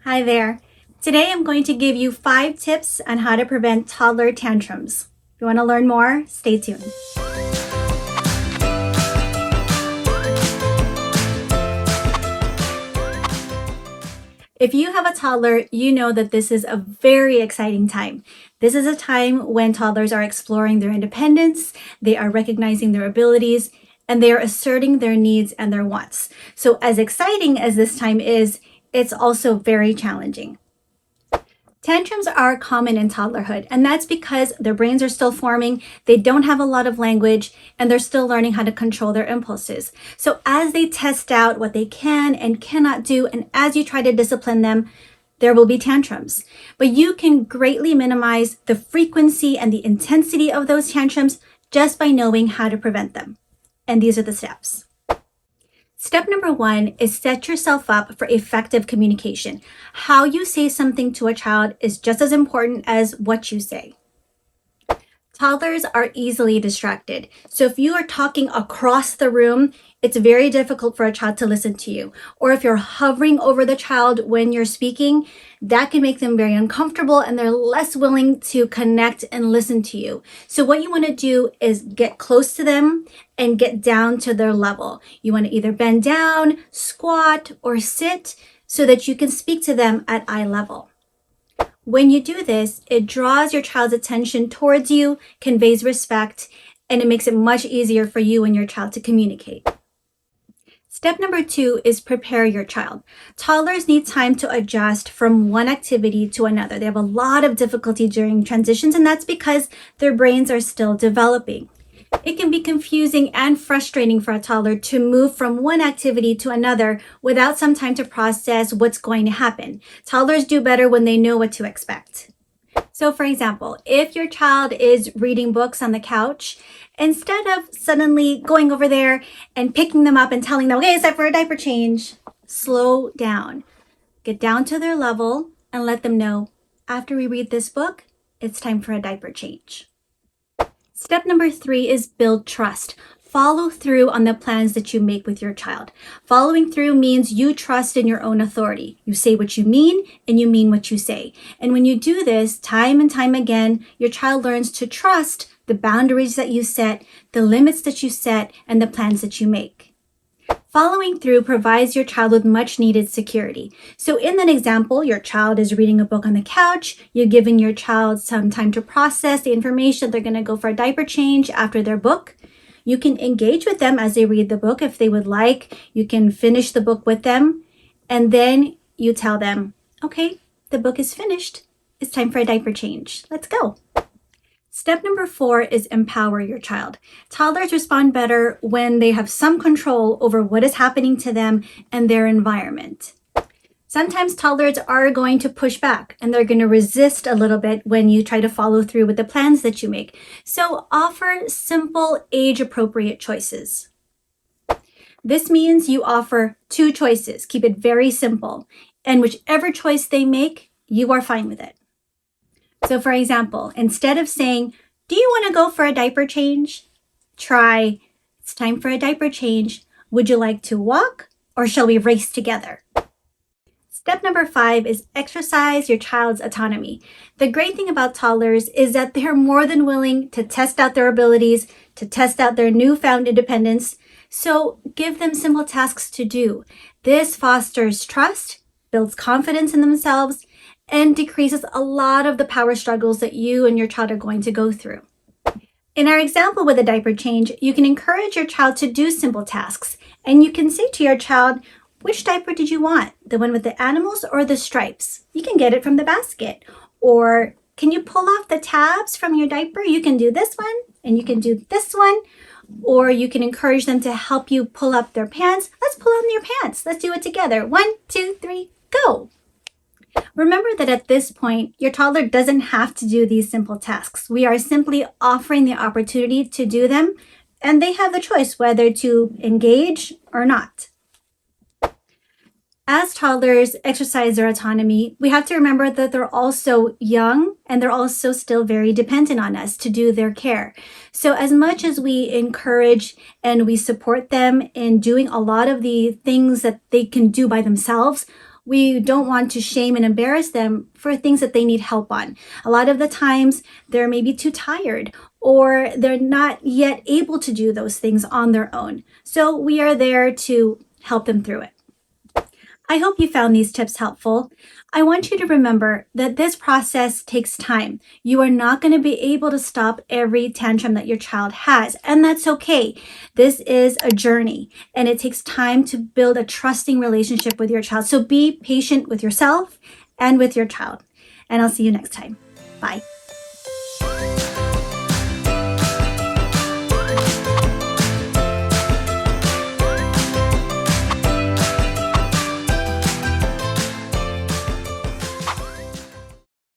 Hi there. Today I'm going to give you 5 tips on how to prevent toddler tantrums. If you want to learn more, stay tuned. If you have a toddler, you know that this is a very exciting time. This is a time when toddlers are exploring their independence, they are recognizing their abilities, and they are asserting their needs and their wants. So as exciting as this time is, it's also very challenging. Tantrums are common in toddlerhood, and that's because their brains are still forming, they don't have a lot of language, and they're still learning how to control their impulses. So as they test out what they can and cannot do, and as you try to discipline them, there will be tantrums. But you can greatly minimize the frequency and the intensity of those tantrums just by knowing how to prevent them. And these are the steps. Step number 1 is set yourself up for effective communication. How you say something to a child is just as important as what you say. Toddlers are easily distracted. So if you are talking across the room, it's very difficult for a child to listen to you. Or if you're hovering over the child when you're speaking, that can make them very uncomfortable and they're less willing to connect and listen to you. So what you want to do is get close to them and get down to their level. You want to either bend down, squat, or sit so that you can speak to them at eye level. When you do this, it draws your child's attention towards you, conveys respect, and it makes it much easier for you and your child to communicate. Step number 2 is prepare your child. Toddlers need time to adjust from one activity to another. They have a lot of difficulty during transitions, and that's because their brains are still developing. It can be confusing and frustrating for a toddler to move from one activity to another without some time to process what's going to happen. Toddlers do better when they know what to expect. So for example, if your child is reading books on the couch, instead of suddenly going over there and picking them up and telling them, okay, it's time for a diaper change, slow down. Get down to their level and let them know, after we read this book, it's time for a diaper change. Step number 3 is build trust. Follow through on the plans that you make with your child. Following through means you trust in your own authority. You say what you mean and you mean what you say. And when you do this time and time again, your child learns to trust the boundaries that you set, the limits that you set, and the plans that you make. Following through provides your child with much needed security. So in that example, your child is reading a book on the couch. You're giving your child some time to process the information. They're going to go for a diaper change after their book. You can engage with them as they read the book if they would like. You can finish the book with them. And then you tell them, okay, the book is finished. It's time for a diaper change. Let's go. Step number 4 is empower your child. Toddlers respond better when they have some control over what is happening to them and their environment. Sometimes toddlers are going to push back and they're going to resist a little bit when you try to follow through with the plans that you make. So offer simple, age-appropriate choices. This means you offer 2 choices. Keep it very simple. And whichever choice they make, you are fine with it. So for example, instead of saying, do you want to go for a diaper change? Try, it's time for a diaper change. Would you like to walk or shall we race together? Step number 5 is exercise your child's autonomy. The great thing about toddlers is that they're more than willing to test out their abilities, to test out their newfound independence. So give them simple tasks to do. This fosters trust, builds confidence in themselves, and decreases a lot of the power struggles that you and your child are going to go through. In our example with a diaper change, you can encourage your child to do simple tasks, and you can say to your child, which diaper did you want? The one with the animals or the stripes? You can get it from the basket. Or can you pull off the tabs from your diaper? You can do this one, and you can do this one. Or you can encourage them to help you pull up their pants. Let's pull on your pants. Let's do it together. 1, 2, 3, go. Remember that at this point, your toddler doesn't have to do these simple tasks. We are simply offering the opportunity to do them, and they have the choice whether to engage or not. As toddlers exercise their autonomy, we have to remember that they're also young and they're also still very dependent on us to do their care. So as much as we encourage and we support them in doing a lot of the things that they can do by themselves, we don't want to shame and embarrass them for things that they need help on. A lot of the times they're maybe too tired or they're not yet able to do those things on their own. So we are there to help them through it. I hope you found these tips helpful. I want you to remember that this process takes time. You are not going to be able to stop every tantrum that your child has, and that's okay. This is a journey, and it takes time to build a trusting relationship with your child. So be patient with yourself and with your child. And I'll see you next time. Bye.